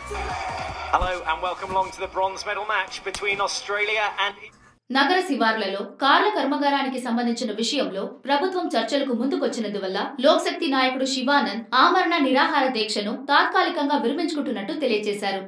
Hello and welcome along to the bronze medal match between Australia and నగర శివార్లలో కార్ల కర్మాగారానికి సంబంధించిన విషయంలో ప్రభుత్వం చర్చలకు ముందుకొచ్చినందువల్ల లోక్శక్తి నాయకుడు శివానంద్ ఆమరణ నిరాహార దీక్షను తాత్కాలికంగా విరమించుకుంటున్నట్టు తెలియజేశారు.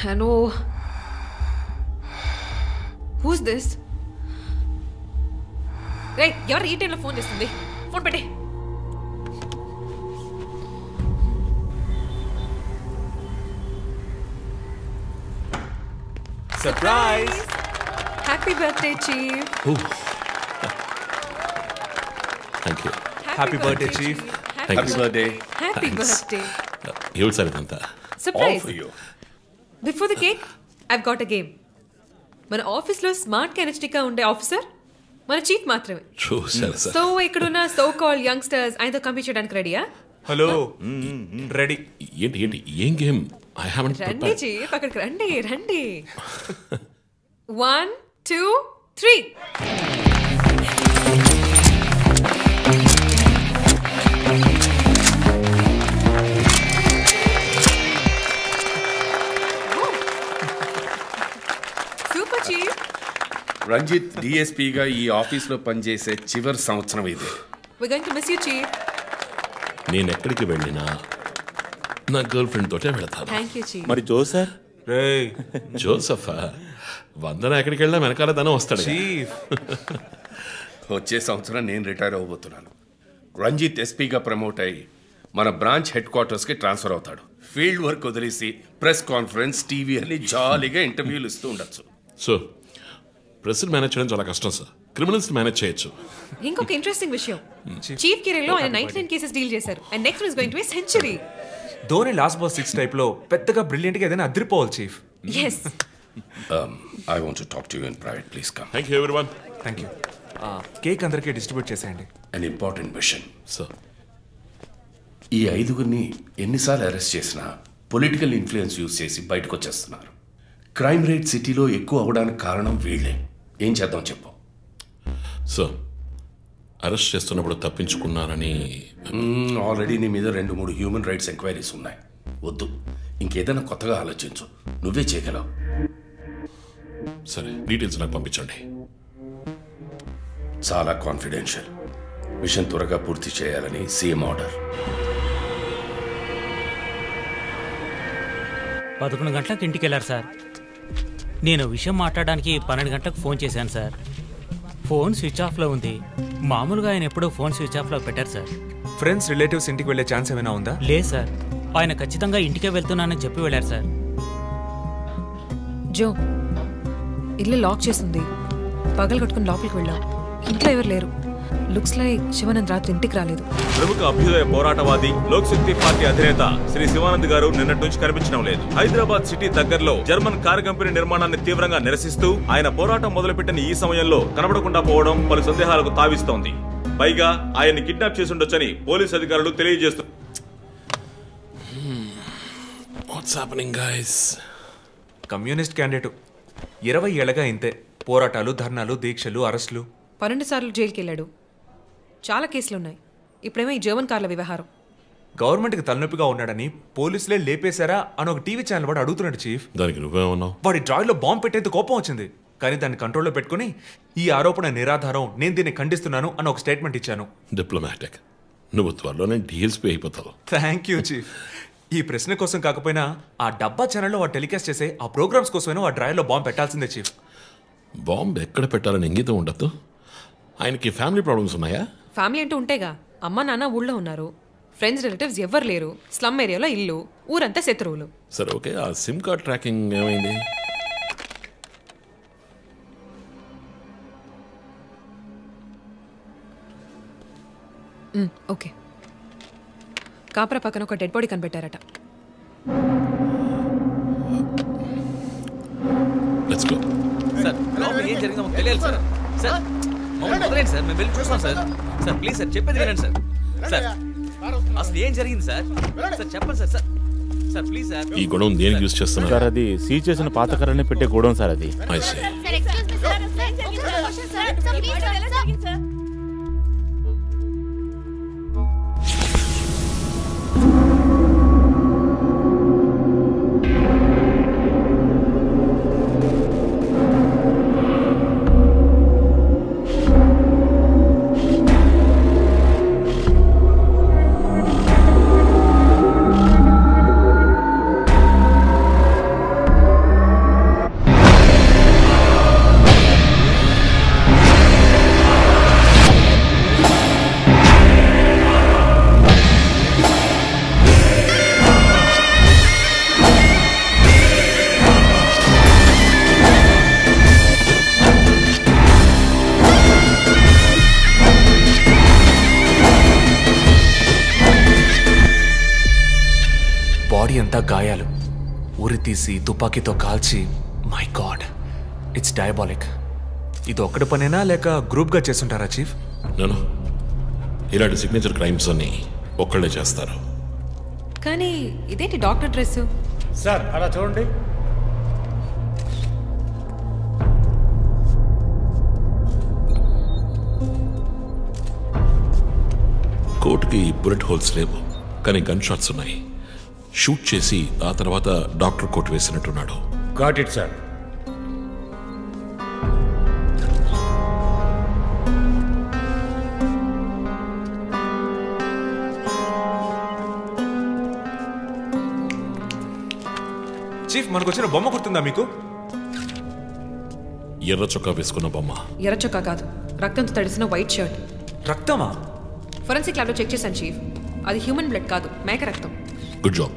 Hello. Who's this? Hey, ఎవరు ఈ టైంలో ఫోన్ చేస్తుంది? ఫోన్ పెట్టే. Surprise! Happy birthday, Chief. Thank you. Happy birthday, Chief. Happy birthday. Happy birthday. You said it. Surprise. All for you. Before the cake, I've got a game. మన ఆఫీస్లో smart కెనెస్టిక్గా ఉండే officer మన chief మాత్రమే. So ఇక్కడున్న so call youngsters ఆయనతో compete చేయడానికి రెడీయా? Hello ready. ఏంటి ఏం గేమ్? ఐ హావెంట్ రండి చీఫ్, అక్కడికి రండి రండి. 1 2 3. రంజిత్ డిఎస్పీగా ఈ ఆఫీస్లో పనిచేసే చివరి సంవత్సరం ఇది. We're going to miss you, Chief. నేను ఎక్కడికి వెళ్ళినా నా గర్ల్ ఫ్రెండ్ తోటే వెళతాను. Thank you, Chief. మరి జోసర్ జోసఫా వందన ఎక్కడికి వెళ్ళినా వెనకాల తనే వస్తాడు. చీఫ్ వచ్చే సంవత్సరం నేను రిటైర్ అవ్వబోతున్నాను. రంజిత్ ఎస్పీగా ప్రమోట్ అయ్యి మన బ్రాంచ్ హెడ్ క్వార్టర్స్కి ట్రాన్స్ఫర్ అవుతాడు. ఫీల్డ్ వర్క్ వదిలేసి ప్రెస్ కాన్ఫరెన్స్ టీవీ అని జాలీగా ఇంటర్వ్యూలు ఇస్తూ ఉండొచ్చు. సో ప్రెస్ని మేనేజ్ చేయడం చాలా కష్టం సార్. క్రిమినల్స్ మేనేజ్ చేయొచ్చు. ఇంకొక ఇంట్రెస్టింగ్ విషయం, చీఫ్ కెరీర్లో ఆయన 99 కేసెస్ డీల్ చేశారు. And next is going to be century. Dhoni last boss 6 type లో పెద్దగా బ్రిలియంట్ గా ఏదైనా అదిరిపోవాలి chief. yes I want to talk to you in private. Please come. Thank you everyone. Thank you. Cake అందరికీ distribute చేసేయండి. An important mission. Sir ఈ 5గురిని ఎన్నిసార్లు arrest చేసినా political influence use చేసి బయటకు వచ్చేస్తున్నారు. క్రైమ్ రేట్ సిటీలో ఎక్కువ అవడానికి కారణం వీళ్ళే. ఏం చేద్దాం చెప్పు. సార్ అరెస్ట్ చేస్తున్నప్పుడు తప్పించుకున్నారని ఆల్రెడీ నీ మీద 2-3 హ్యూమన్ రైట్స్ ఎంక్వైరీస్ ఉన్నాయి. వద్దు, ఇంకేదైనా కొత్తగా ఆలోచించు. నువ్వే చేయగలవు. సరే డీటెయిల్స్ నాకు పంపించండి. చాలా కాన్ఫిడెన్షియల్. మిషన్ త్వరగా పూర్తి చేయాలని సీఎం ఆర్డర్. 11 గంటలకు ఇంటికి వెళ్ళారు సార్. నేను విషయం మాట్లాడడానికి 12 గంటలకు ఫోన్ చేశాను సార్. ఫోన్ స్విచ్ ఆఫ్లో ఉంది. మామూలుగా ఆయన ఎప్పుడూ ఫోన్ స్విచ్ ఆఫ్లో పెట్టారు సార్. ఫ్రెండ్స్ రిలేటివ్స్ ఇంటికి వెళ్ళే ఛాన్స్ ఏమైనా ఉందా? లేదు సార్, ఆయన ఖచ్చితంగా ఇంటికే వెళ్తున్నానని చెప్పి వెళ్ళారు సార్. జో, ఇల్లు లాక్ చేస్తుంది. పగలు కట్టుకుని లోపలికి వెళ్ళాం. ఇంట్లో ఎవరు లేరు. లుక్స్ లైక్ శివానంద్ రాత్రి ఇంటికి రాలేదు. ప్రముఖ అభ్యుదయ పోరాటవాది లోక్శక్తి పార్టీ అధినేత శ్రీ శివానంద్ గారు నిన్నటి నుంచి కనిపించడం లేదు. హైదరాబాద్ సిటీ దగ్గరలో జర్మన్ కారు కంపెనీ నిర్మాణాన్ని తీవ్రంగా నిరసిస్తూ ఆయన పోరాటం మొదలుపెట్టిన ఈ సమయంలో కనబడకుండా పోవడం పలు సందేహాలకు తావిస్తోంది. పైగా ఆయన్ని కిడ్నాప్ చేసి ఉండొచ్చని పోలీసు అధికారులు తెలియజేస్తున్నారు. కమ్యూనిస్ట్ క్యాండిడేట్ 20 ఏళ్లగా ఇంతే. పోరాటాలు, ధర్నాలు, దీక్షలు, అరెస్టులు. 12 సార్లు జైలుకి వెళ్ళాడు. చాలా కేసులున్నాయి. ఇప్పుడేమో ఈ జర్మన్ కార్ల వ్యవహారం. గవర్నమెంట్కి తలనొప్పిగా ఉన్నాడని పోలీసులే లేపేశారా అని ఒక టీవీ ఛానల్ వాడు అడుగుతున్నాడు చీఫ్. దానికి నువ్వేమన్నావు? వాడి డ్రాయిలో బాంబు పెట్టేందుకు కోపం వచ్చింది, కానీ దాన్ని కంట్రోల్లో పెట్టుకుని ఈ ఆరోపణ నిరాధారం, నేను దీన్ని ఖండిస్తున్నాను అని ఒక స్టేట్మెంట్ ఇచ్చాను. డిప్లొమాటిక్. నువ్వు త్వరలోనే డీల్స్ పే అయిపోతావు. Thank you chief. ఈ ప్రశ్న కోసం కాకపోయినా ఆ డబ్బా ఛానల్లో వాడు టెలికాస్ట్ చేసే ఆ ప్రోగ్రామ్స్ కోసమైనా ఆ డ్రాయిలో బాంబు పెట్టాల్సిందే చీఫ్. బాంబు ఎక్కడ పెట్టాలని ఇంగితం ఉండద్దు. ఆయనకి ఫ్యామిలీ ప్రాబ్లమ్స్ ఉన్నాయా? ఫ్యామిలీ అంటూ ఉంటేగా. అమ్మ నాన్న ఊళ్ళో ఉన్నారు. ఫ్రెండ్స్ రిలేటివ్స్ ఎవ్వరు లేరు. స్లమ్ ఏరియాలో ఇల్లు, ఊరంతా శత్రువులు. సరే ఓకే, ఆ సిమ్ కార్డ్ ట్రాకింగ్ ఏమైంది? ఓకే. కాపరా పక్కన ఒక డెడ్ బాడీ కనిపెట్టారట. Let's go. సార్ ఏం జరిగిందో మాకు తెలియాలి సార్. సార్ మమ్మల్ని వదిలేండి సార్, మేము వెళ్ళి చూస్తాం సార్. సార్ ప్లీజ్ సార్, చెప్పేది వినండి సార్. సార్ అసలు ఏం జరిగింది సార్? సార్ చెప్పండి sir. Sir sir please sir. ఈ గొడవ దేనికి యూజ్ చేస్తున్నారు సార్? అది సీజ్ చేసిన పాత కర్రని పెట్టే గొడవ సార్. అది ఐ సీ. బాడీ అంతా గాయాలు, ఊరి తీసి తుపాకీతో కాల్చి. My God, it's diabolic. ఇది ఒక్కడి పనేనా లేక గ్రూప్గా చేస్తుంటారా చీఫ్? నేను ఇలాంటి సిగ్నేచర్ క్రైమ్స్ అన్ని ఒక్కళ్ళే చేస్తారు. కానీ ఇదేంటి డాక్టర్ డ్రెస్? సార్ అలా చూడండి. కోట్కి బుల్లెట్ హోల్స్ లేవు, కానీ గన్ షాట్స్ ఉన్నాయి. షూట్ చేసి ఆ తర్వాత డాక్టర్ కోట్ వేసినట్టున్నాడు. Got it sir. చీఫ్, మనకు వచ్చిన బొమ్మ గుర్తుందా మీకు? ఎర్ర చొక్కా వేసుకున్న బొమ్మ. ఎర్ర చొక్కా కాదు, రక్తంతో తడిసిన వైట్ షర్ట్. రక్తమా? ఫోరెన్సిక్ ల్యాబ్లో చెక్ చేశాను చీఫ్. అది హ్యూమన్ బ్లడ్ కాదు, మేక రక్తం. Good job.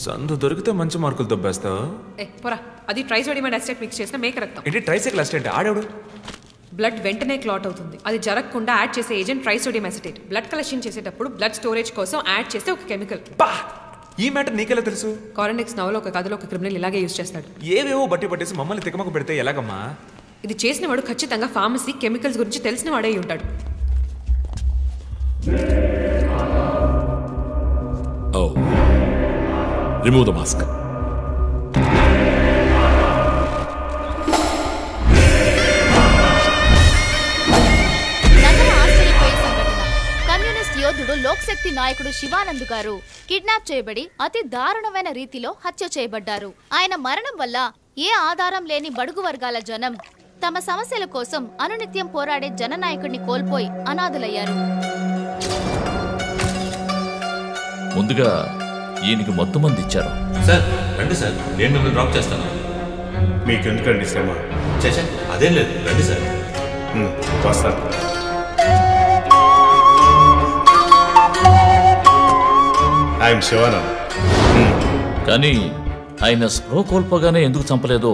సందు దొరికితే మంచి మార్కులు దొబ్బేస్తావా? పోరా, అది ట్రైసోడియం అండ్ అసిటేట్ మిక్స్ చేసిన మేక రక్తం. ఏంటి ట్రైసైకిల్ అసిస్టెంట్? ఆడేవాడు బ్లడ్ వెంటనే క్లాట్ అవుతుంది. అది జరగకుండా యాడ్ చేసే agent trisodium acetate. Blood collection చేసేటప్పుడు బ్లడ్ స్టోరేజ్ కోసం యాడ్ చేసే ఒక కెమికల్. ఈ మ్యాటర్ నీకెలా తెలుసు? కారెండెక్స్ నవలో ఒక కథలో ఒక క్రిమినల్ ఇలాగే యూజ్ చేస్తాడు. ఏవేవో బట్టి పట్టేసి మమ్మల్ని తికమక పెడితే ఎలాగమ్మా? ఇది చేసిన వాడు ఖచ్చితంగా ఫార్మసీ కెమికల్స్ గురించి తెలిసిన వాడే ఉంటాడు. Oh. Remove the mask. Communist యోధుడు లోక్శక్తి నాయకుడు శివానంద్ గారు కిడ్నాప్ చేయబడి అతి దారుణమైన రీతిలో హత్య చేయబడ్డారు. ఆయన మరణం వల్ల ఏ ఆధారం లేని బడుగు వర్గాల జనం తమ సమస్యల కోసం అనునిత్యం పోరాడే జననాయకుడిని కోల్పోయి అనాథులయ్యారు. ముందుగా ఈయనకి మొత్తం మంది ఇచ్చారు. సార్ రండి సార్, నేను మిమ్మల్ని డ్రాప్ చేస్తాను. మీకెందుకండి శ్రమ? చేసా అదేం లేదు, రండి సార్. వస్తాను. ఐఎమ్ శివానంద్. కానీ ఆయన స్పృహ కోల్పోగానే ఎందుకు చంపలేదో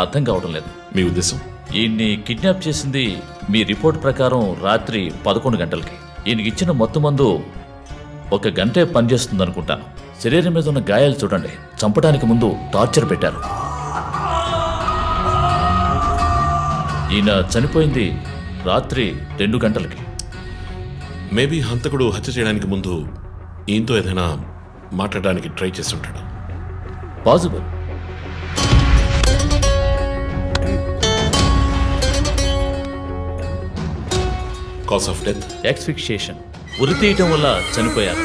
అర్థం కావడం లేదు. మీ ఉద్దేశం? ఈయన్ని కిడ్నాప్ చేసింది మీ రిపోర్ట్ ప్రకారం రాత్రి 11 గంటలకి. ఈయనకి ఇచ్చిన మొత్తం మందు 1 గంటే పనిచేస్తుంది అనుకుంటాను. శరీరం మీద ఉన్న గాయాలు చూడండి, చంపడానికి ముందు టార్చర్ పెట్టారు. ఈయన చనిపోయింది రాత్రి 2 గంటలకి. మేబీ హంతకుడు హత్య చేయడానికి ముందు ఈయనతో ఏదైనా మాట్లాడడానికి ట్రై చేసి ఉంటాడు. Possible. Cause of death asphyxiation. ఉరి తీయటం వల్ల చనిపోయారు.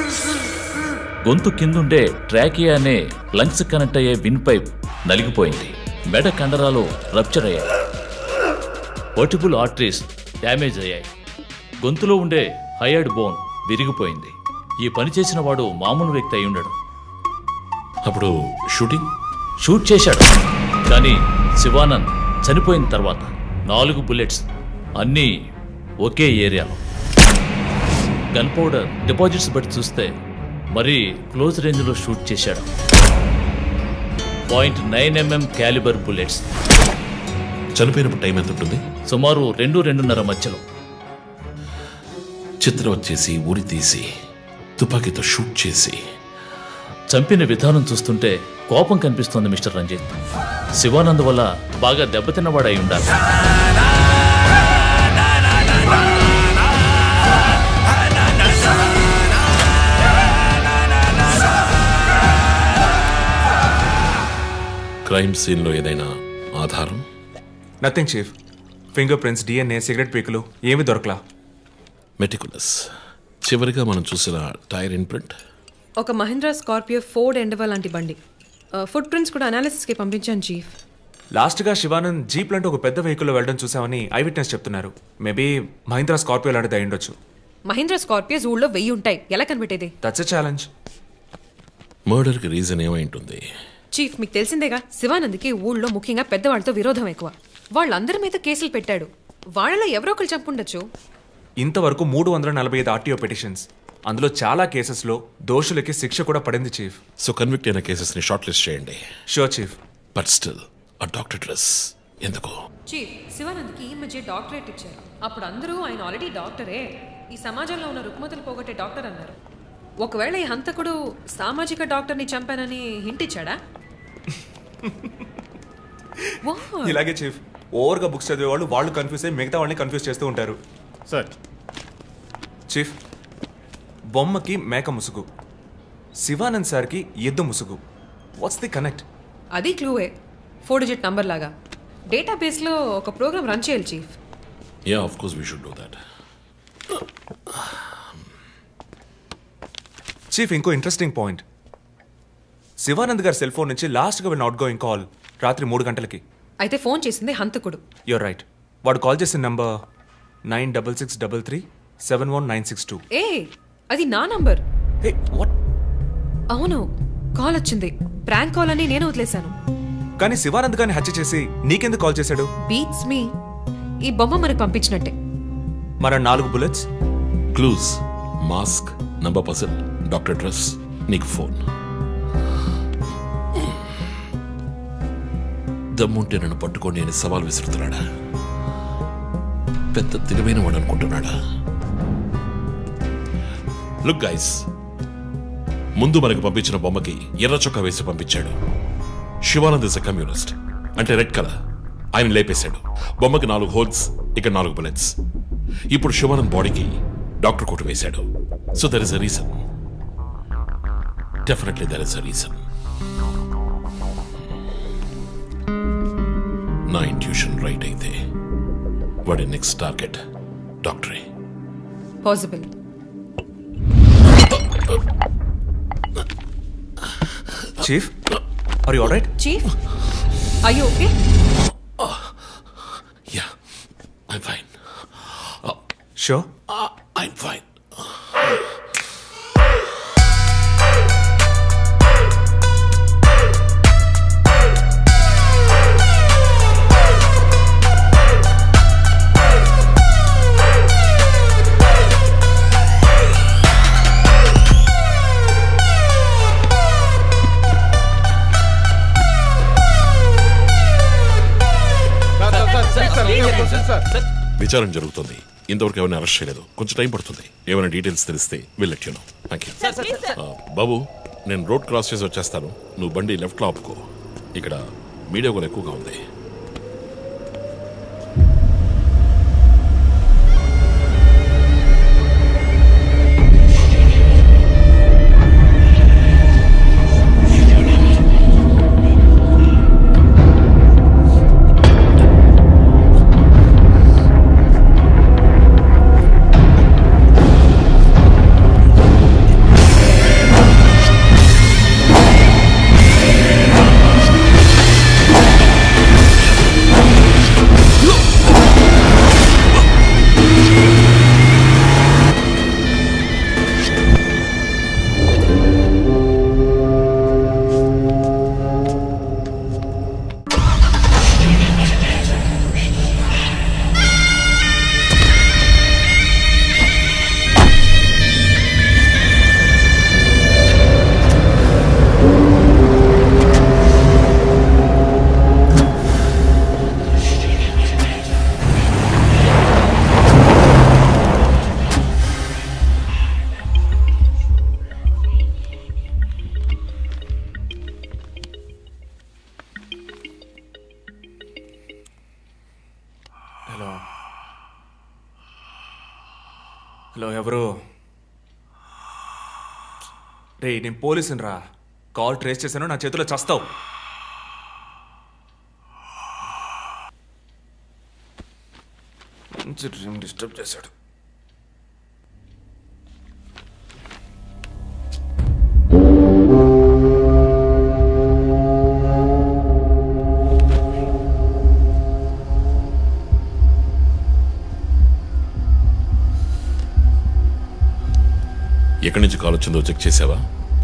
గొంతు కిందుండే ట్రాకియా అనే లంగ్స్ కనెక్ట్ అయ్యే విన్ పైప్ నలిగిపోయింది. మెడ కండరాలు రప్చర్ అయ్యాయి. వర్టిబుల్ ఆర్టరీస్ డ్యామేజ్ అయ్యాయి. గొంతులో ఉండే హైయర్డ్ బోన్ విరిగిపోయింది. ఈ పని చేసిన వాడు మామూలు వ్యక్తి అయి ఉండడు. అప్పుడు షూట్ చేశాడు. కానీ శివానంద్ చనిపోయిన తర్వాత 4 బుల్లెట్స్, అన్నీ ఒకే ఏరియాలో. గన్ పౌడర్ డిపాజిట్స్ బట్టి చూస్తే మరీ క్లోజ్ రేంజ్లో షూట్ చేశాడు. 0.9 mm క్యాలిబర్ బుల్లెట్స్. చనిపోయినప్పుడు టైం ఎంత ఉంటుంది? సుమారు 2-2:30 మధ్యలో. చిత్రం చేసి ఉరి తీసి తుపాకీతో షూట్ చేసి చంపిన విధానం చూస్తుంటే కోపం కనిపిస్తోంది మిస్టర్ రంజిత్. శివానంద్ వల్ల బాగా దెబ్బతిన్నవాడై ఉండాలి. క్రైమ్ సీన్లో ఏదైనా ఆధారం? Nothing chief. Fingerprints, DNA, cigarette పీకులు ఏమి దొరకలా. మెటికులస్. చివరిగా మనం చూసిన టైర్ ఇంప్రింట్ ఒక మహీంద్రా స్కార్పియో ఫోర్డ్ ఎండవా లాంటి బండి. ఫుట్ ప్రింట్స్ కూడా అనాలిసిస్కి పంపించాను చీఫ్. లాస్ట్గా శివానంద్ జీప్ లాంటి ఒక పెద్ద వెహికల్లో వెళ్ళడం చూసామని ఐ విట్నెస్ చెప్తున్నారు. మేబీ మహీంద్రా స్కార్పియో లాంటిది అయి ఉండొచ్చు. మహీంద్రా స్కార్పియోస్ ఊళ్ళో 1000 ఉంటాయి, ఎలా కనిపెట్టేది? That's a challenge. మర్డర్కి రీజన్ ఏమై ఉంటుంది? చీఫ్, మీకు తెలిసిందేగా, శివానంద్కి ఊళ్ళో ముఖ్యంగా పెద్దవాళ్ళతో విరోధం ఎక్కువ. వాళ్ళందరి మీద కేసులు పెట్టాడు. వాళ్ళలో ఎవరో ఒకరు చంపుండొచ్చు. ఇంతవరకు 345 ఆర్టీఓ పిటిషన్స్, అందులో చాలా కేసెస్లో దోషులకి శిక్ష కూడా పడింది చీఫ్. సో కన్విక్ట్ అయిన కేసెస్ని షార్ట్ లిస్ట్ చేయండి. Sure chief. బట్ స్టిల్ ఆ డాక్టర్ డ్రెస్ ఎందుకు? చీఫ్, శివానంద్కి ఈ మధ్య డాక్టరేట్ ఇచ్చారు. అప్పుడు అందరూ ఆయన ఆల్రెడీ డాక్టరే, ఈ సమాజంలో ఉన్న రుగ్మతలు పోగొట్టే డాక్టర్ అన్నారు. ఒకవేళ ఈ హంతకుడు సామాజిక డాక్టర్ని చంపానని హింట్ ఇచ్చాడా? ఇలాగే చీఫ్, ఓవర్గా బుక్స్ చదివే వాళ్ళు కన్ఫ్యూజ్ అయ్యి మిగతా వాళ్ళని కన్ఫ్యూజ్ చేస్తూ ఉంటారు. సార్ చీఫ్, బొమ్మకి మేక ముసుగు, శివానంద్ సార్కి ఎద్దు ముసుగు. What's the connect? అది క్లూవే, 4 డిజిట్ నంబర్ లాగా. డేటాబేస్లో ఒక ప్రోగ్రామ్ రన్ చేయాలి chief. Yeah, of course we should do that. Chief, ఇంకో ఇంట్రెస్టింగ్ పాయింట్. శివానంద్ గారి సెల్ ఫోన్ నుంచి లాస్ట్గా వెళ్ళిన అవుట్ గోయింగ్ కాల్ రాత్రి 3 గంటలకి. అయితే ఫోన్ చేసింది హంతకుడు. You're right. వాడు కాల్ చేసిన నంబర్ 9663371962. ఏ, అది నా నంబర్. Hey, what? అవును, కాల్ వచ్చింది. ప్రాంక్ కాల్ అని నేను వదిలేశాను. కానీ శివానంద్ గారిని హత్య చేసి నీకెందుకు కాల్ చేశాడు? బీట్స్ మీ. ఈ బొమ్మ మనకు పంపించినట్టే. మన 4 bullets, clues, mask, number person, doctor dress, నీకు ఫోన్. దమ్ముంటే నన్ను పట్టుకోండి అని సవాల్ విసురుతున్నాడా? పెద్ద తెలివైన వాడు అనుకుంటున్నాడా? లుక్ గైస్, ముందు మనకు పంపించిన బొమ్మకి ఎర్ర చొక్కా వేసి పంపించాడు. శివానంద్ ఇస్ ఎ కమ్యూనిస్ట్, అంటే రెడ్ కలర్. ఆయన లేపేశాడు. బొమ్మకి 4 హోల్స్, ఇక్కడ 4 బుల్లెట్స్. ఇప్పుడు శివానంద్ బాడీకి డాక్టర్ కోట్ వేశాడు. So there is a reason. Definitely there is a reason. నా ఇంట్యూషన్ రైట్ అయితే వాడి నెక్స్ట్ టార్గెట్ డాక్టరే. Possible. Chief, are you alright? Chief, are you okay? Yeah, I'm fine. Sure? I'm fine. విచారణ జరుగుతుంది. ఇంతవరకు ఎవరిని arrest చేయలేదు. కొంచెం టైం పడుతుంది. ఏమైనా డీటెయిల్స్ తెలిస్తే will let you know. Thank you. బాబు, నేను రోడ్ క్రాస్ చేసి వచ్చేస్తాను. నువ్వు బండి లెఫ్ట్లో ఆపుకో. ఇక్కడ మీడియా కూడా ఎక్కువగా ఉంది. హలో హలో ఎవరు? రే నేను పోలీసుని రా. కాల్ ట్రేస్ చేశాను, నా చేతిలో చస్తావు. డ్రీమ్ డిస్టర్బ్ చేశాడు. ఎక్కడి నుంచి కాల్ వచ్చిందో చెక్ చేసావా?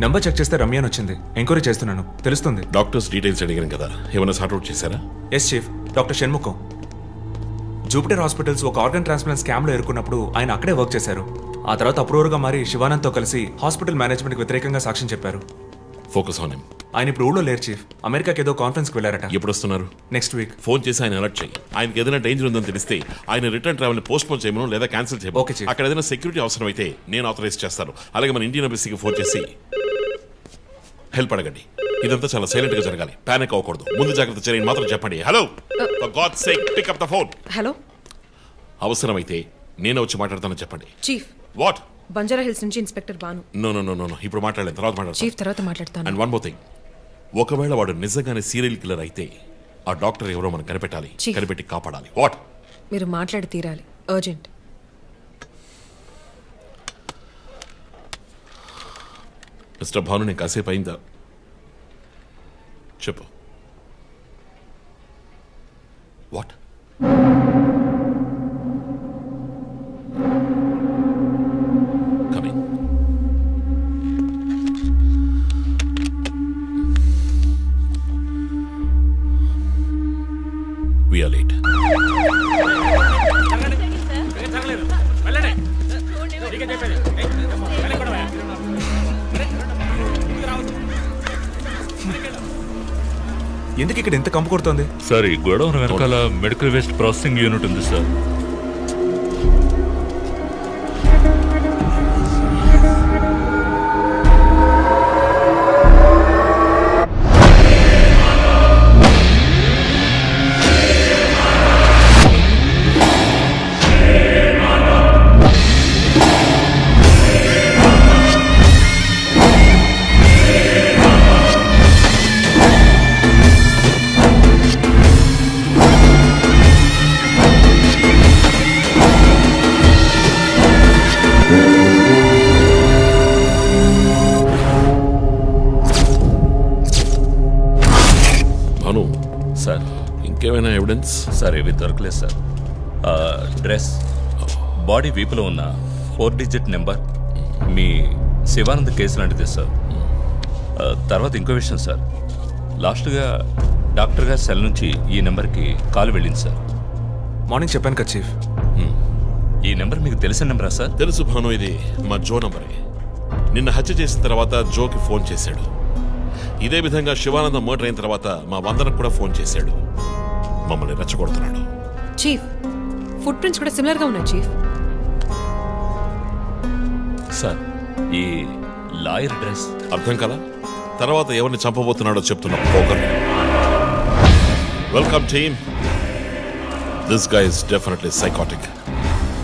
నంబర్ చెక్ చేస్తే రమ్య అని వచ్చింది. ఎంక్వైరీ చేస్తున్నాను, తెలుస్తుంది. డాక్టర్స్ డీటెయిల్స్ అడిగాను కదా, ఏమైనా సార్ట్అవుట్ చేశారా? Yes chief, doctor Shanmukham. Jupiter hospitals ఒక ఆర్గన్ ట్రాన్స్ప్లాంట్ స్కామ్లో ఇరుక్కున్నప్పుడు ఆయన అక్కడే వర్క్ చేశారు. ఆ తర్వాత అప్రూవర్గా మారి శివానంద్తో కలిసి హాస్పిటల్ మేనేజ్మెంట్కి వ్యతిరేకంగా సాక్ష్యం చెప్పారు. Focus on him. ఆయన ఇప్పుడు ఊళ్ళో లేరు చీఫ్, అమెరికాకి ఏదో కాన్ఫరెన్స్కి వెళ్ళారట. ఎప్పుడు వస్తున్నారు? Next week. ఫోన్ చేసి ఆయన అలర్ట్ చేయి. ఆయనకి ఏదైనా డేంజర్ ఉందని తెలిస్తే ఆయన రిటర్న్ ట్రావెల్ పోస్ట్ పోన్ చేయమను లేదా క్యాన్సిల్ చేయమను. Okay chief. అక్కడ ఏదైనా సెక్యూరిటీ అవసరం అయితే నేను ఆథరైజ్ చేస్తాను. అలాగే మన ఇండియన్ ఎంబసీకి ఫోన్ చేసి హెల్ప్ అడగండి. ఇదంతా చాలా సైలెంట్ గా జరగాలి, పానిక్ అవ్వకూడదు. ముందు జాగ్రత్త చర్యని మాత్రం చెప్పండి. Hello, for God's sake pick up the phone. Hello, అవసరమైతే నేను వచ్చి మాట్లాడతానని చెప్పండి. చీఫ్. వాట్? బంజారా హిల్స్ నుంచి inspector Banu. No no no no, ఇప్పుడు మాట్లాడలేదు, తర్వాత మాట్లాడతాను. చీఫ్ తర్వాత మాట్లాడతాను. అండ్ వన్ మోర్ థింగ్, ఒకవేళ వాడు నిజంగానే సీరియల్ కిల్లర్ అయితే ఆ డాక్టర్ ఎవరో మనం కనిపెట్టాలి, కనిపెట్టి కాపాడాలి. వాట్? మీరు మాట్లాడి తీరాలి, అర్జెంట్. మిస్టర్ భాను, నేను కాసేపు అయిందా? చెప్పు. What? Coming. We are late. ఎందుకు ఇక్కడ ఎంత కంపు కొడుతోంది? సార్, ఈ గొడవన వెనకాల మెడికల్ వేస్ట్ ప్రాసెసింగ్ యూనిట్ ఉంది సార్. ఇంకేమైనా ఎవిడెన్స్? సార్, ఏవి దొరకలేదు సార్. డ్రెస్, బాడీ వీపులో ఉన్న 4 డిజిట్ నెంబర్ మీ శివానంద్ కేసు లాంటిదే సార్. తర్వాత ఇంకో విషయం సార్, లాస్ట్గా డాక్టర్ గారి సెల్ నుంచి ఈ నెంబర్కి కాల్ వెళ్ళింది సార్. మార్నింగ్ చెప్పాను కదా చీఫ్. ఈ నెంబర్ మీకు తెలిసిన నెంబరా సార్? తెలుసు భాను, ఇది మా జో నంబరే. నిన్న హత్య చేసిన తర్వాత జోకి ఫోన్ చేశాడు. ఇదే విధంగా శివానందం మర్డర్ అయిన తర్వాత మా వందనకు కూడా ఫోన్ చేశాడు. మమ్మల్ని రెచ్చగొడుతున్నాడు. చీఫ్, ఫుట్ ప్రింట్స్ కూడా సిమిలర్ గా ఉన్నాయి చీఫ్. సార్, ఈ లాయర్ డ్రెస్ అర్థం కదా? తర్వాత ఎవరిని చంపబోతున్నాడో చెప్తున్నా poker. Welcome team. This guy is definitely psychotic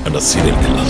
and a serial killer.